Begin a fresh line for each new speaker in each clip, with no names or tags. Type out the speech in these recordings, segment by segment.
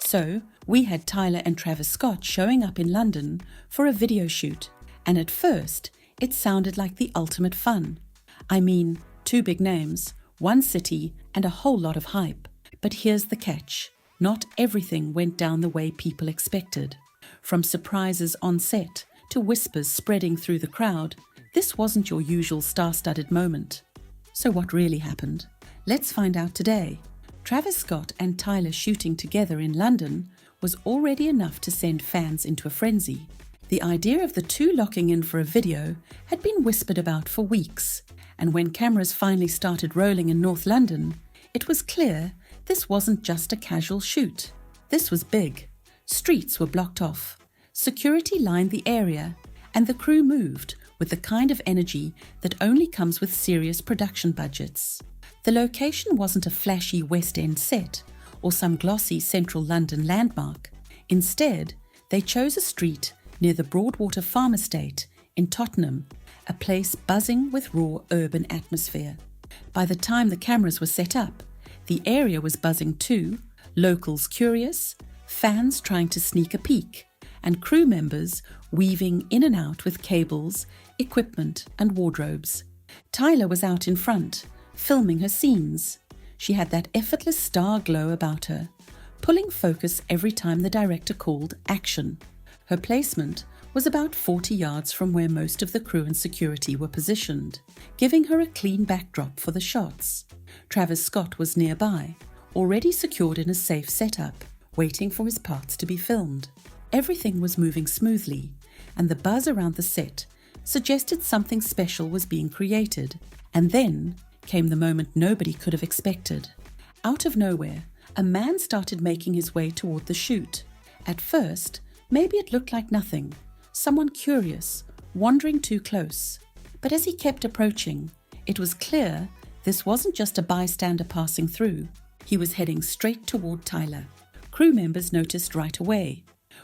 So, we had Tyla and Travis Scott showing up in London for a video shoot, and at first, it sounded like the ultimate fun. I mean, two big names, one city, and a whole lot of hype. But here's the catch. Not everything went down the way people expected. From surprises on set to whispers spreading through the crowd, this wasn't your usual star-studded moment. So what really happened? Let's find out today. Travis Scott and Tyla shooting together in London was already enough to send fans into a frenzy. The idea of the two locking in for a video had been whispered about for weeks, and when cameras finally started rolling in North London, it was clear this wasn't just a casual shoot. This was big. Streets were blocked off, security lined the area, and the crew moved with the kind of energy that only comes with serious production budgets. The location wasn't a flashy West End set or some glossy central London landmark. Instead, they chose a street near the Broadwater Farm Estate in Tottenham, a place buzzing with raw urban atmosphere. By the time the cameras were set up, the area was buzzing too, locals curious, fans trying to sneak a peek, and crew members weaving in and out with cables, equipment, and wardrobes. Tyla was out in front, filming her scenes. She had that effortless star glow about her, pulling focus every time the director called action. Her placement was about 40 yards from where most of the crew and security were positioned, giving her a clean backdrop for the shots. Travis Scott was nearby, already secured in a safe setup, waiting for his parts to be filmed. Everything was moving smoothly, and the buzz around the set suggested something special was being created. And then came the moment nobody could have expected. Out of nowhere, a man started making his way toward the shoot. At first, maybe it looked like nothing, someone curious, wandering too close. But as he kept approaching, it was clear this wasn't just a bystander passing through. He was heading straight toward Tyla. Crew members noticed right away.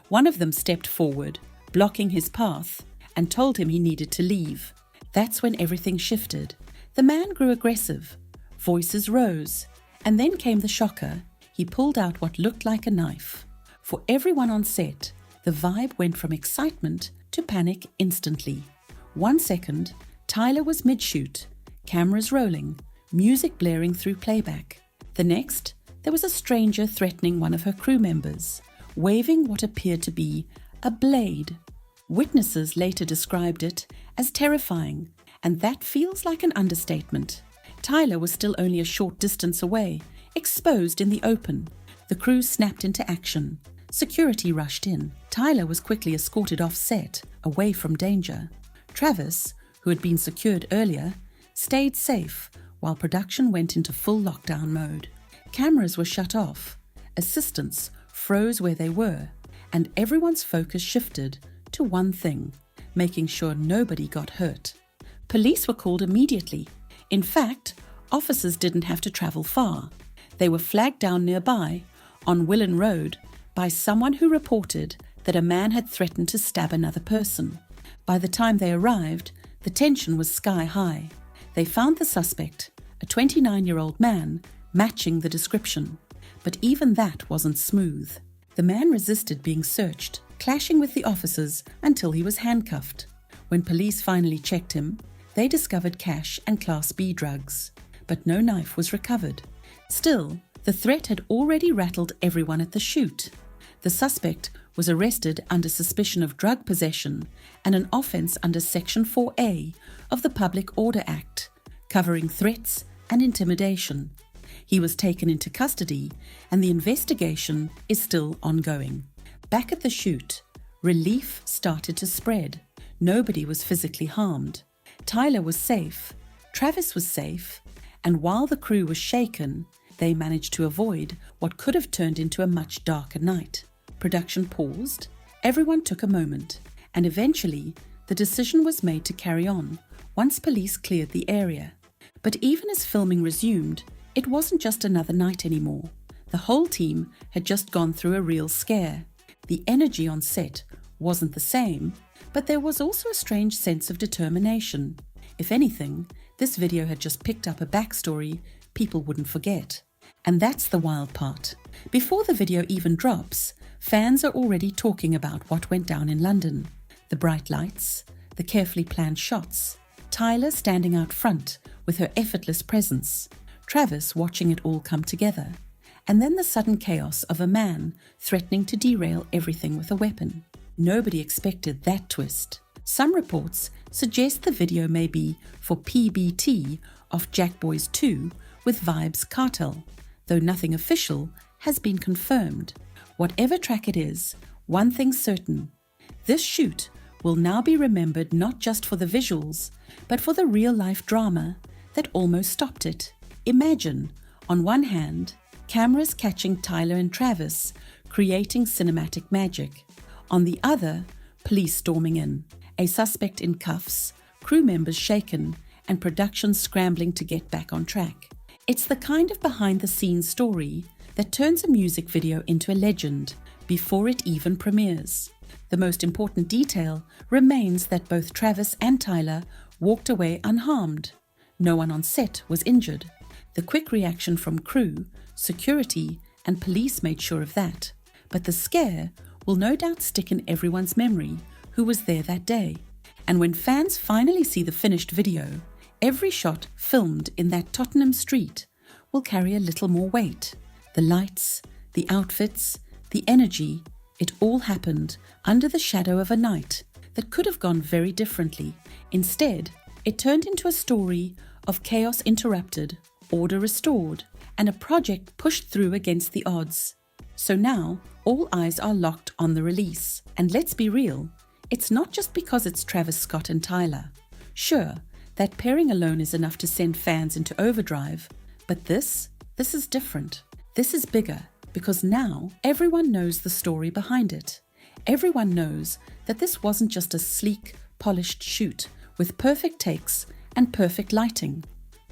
One of them stepped forward, blocking his path, and told him he needed to leave. That's when everything shifted. The man grew aggressive. Voices rose, and then came the shocker. He pulled out what looked like a knife. For everyone on set, the vibe went from excitement to panic instantly. 1 second, Tyla was mid-shoot, cameras rolling, music blaring through playback. The next, there was a stranger threatening one of her crew members, waving what appeared to be a blade. Witnesses later described it as terrifying, and that feels like an understatement. Tyla was still only a short distance away, exposed in the open. The crew snapped into action. Security rushed in. Tyla was quickly escorted off set, away from danger. Travis, who had been secured earlier, stayed safe while production went into full lockdown mode. Cameras were shut off. Assistants froze where they were, and everyone's focus shifted to one thing, making sure nobody got hurt. Police were called immediately. In fact, officers didn't have to travel far. They were flagged down nearby, on Willen Road, by someone who reported that a man had threatened to stab another person. By the time they arrived, the tension was sky high. They found the suspect, a 29-year-old man, matching the description. But even that wasn't smooth. The man resisted being searched, clashing with the officers until he was handcuffed. When police finally checked him, they discovered cash and Class B drugs, but no knife was recovered. Still, the threat had already rattled everyone at the shoot. The suspect was arrested under suspicion of drug possession and an offence under Section 4A of the Public Order Act, covering threats and intimidation. He was taken into custody, and the investigation is still ongoing. Back at the shoot, relief started to spread. Nobody was physically harmed. Tyla was safe, Travis was safe, and while the crew was shaken, they managed to avoid what could have turned into a much darker night. Production paused, everyone took a moment, and eventually the decision was made to carry on once police cleared the area. But even as filming resumed, it wasn't just another night anymore. The whole team had just gone through a real scare. The energy on set wasn't the same, but there was also a strange sense of determination. If anything, this video had just picked up a backstory people wouldn't forget. And that's the wild part. Before the video even drops, fans are already talking about what went down in London. The bright lights, the carefully planned shots, Tyla standing out front with her effortless presence, Travis watching it all come together, and then the sudden chaos of a man threatening to derail everything with a weapon. Nobody expected that twist. Some reports suggest the video may be for PBT of Jack Boys 2 with Vibes Cartel, though nothing official has been confirmed. Whatever track it is, one thing's certain: this shoot will now be remembered not just for the visuals, but for the real-life drama that almost stopped it. Imagine, on one hand, cameras catching Tyla and Travis creating cinematic magic. On the other, police storming in, a suspect in cuffs, crew members shaken, and production scrambling to get back on track. It's the kind of behind-the-scenes story that turns a music video into a legend before it even premieres. The most important detail remains that both Travis and Tyla walked away unharmed. No one on set was injured. The quick reaction from crew, security, and police made sure of that. But the scare will no doubt stick in everyone's memory who was there that day. And when fans finally see the finished video, every shot filmed in that Tottenham street will carry a little more weight. The lights, the outfits, the energy, it all happened under the shadow of a night that could have gone very differently. Instead, it turned into a story of chaos interrupted, order restored, and a project pushed through against the odds. So now, all eyes are locked on the release. And let's be real, it's not just because it's Travis Scott and Tyla. Sure, that pairing alone is enough to send fans into overdrive, but this is different. This is bigger, because now everyone knows the story behind it. Everyone knows that this wasn't just a sleek, polished shoot with perfect takes and perfect lighting.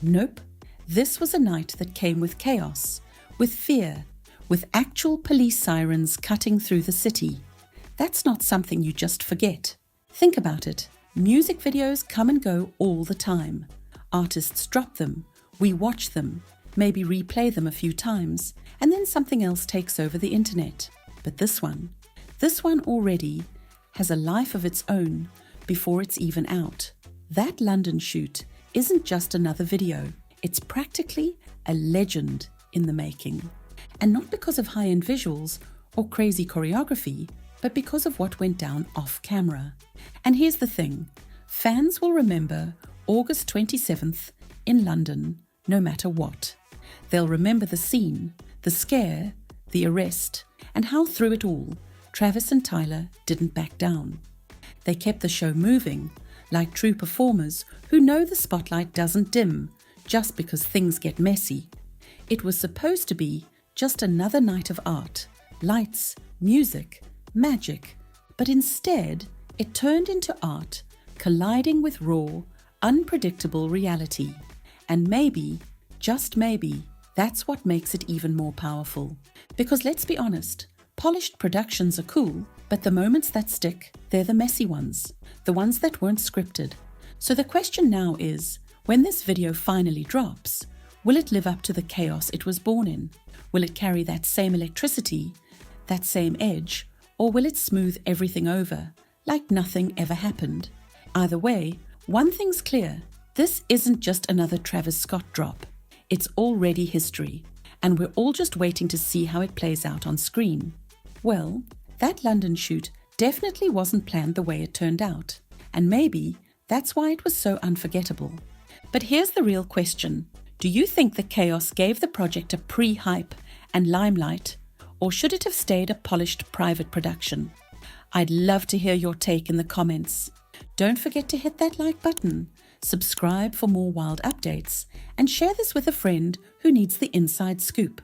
Nope, this was a night that came with chaos, with fear, with actual police sirens cutting through the city. That's not something you just forget. Think about it. Music videos come and go all the time. Artists drop them, we watch them, maybe replay them a few times, and then something else takes over the internet. But this one already has a life of its own before it's even out. That London shoot isn't just another video. It's practically a legend in the making. And not because of high-end visuals or crazy choreography, but because of what went down off camera. And here's the thing, fans will remember August 27th in London no matter what. They'll remember the scene, the scare, the arrest, and how through it all, Travis and Tyla didn't back down. They kept the show moving, like true performers who know the spotlight doesn't dim just because things get messy. It was supposed to be just another night of art, lights, music, magic, but instead it turned into art colliding with raw, unpredictable reality. And maybe, just maybe, that's what makes it even more powerful. Because let's be honest, polished productions are cool, but the moments that stick, they're the messy ones, the ones that weren't scripted. So the question now is, when this video finally drops, will it live up to the chaos it was born in? Will it carry that same electricity, that same edge, or will it smooth everything over, like nothing ever happened? Either way, one thing's clear, this isn't just another Travis Scott drop. It's already history, and we're all just waiting to see how it plays out on screen. Well, that London shoot definitely wasn't planned the way it turned out, and maybe that's why it was so unforgettable. But here's the real question. Do you think the chaos gave the project a pre-hype and limelight, or should it have stayed a polished private production? I'd love to hear your take in the comments. Don't forget to hit that like button, subscribe for more wild updates, and share this with a friend who needs the inside scoop.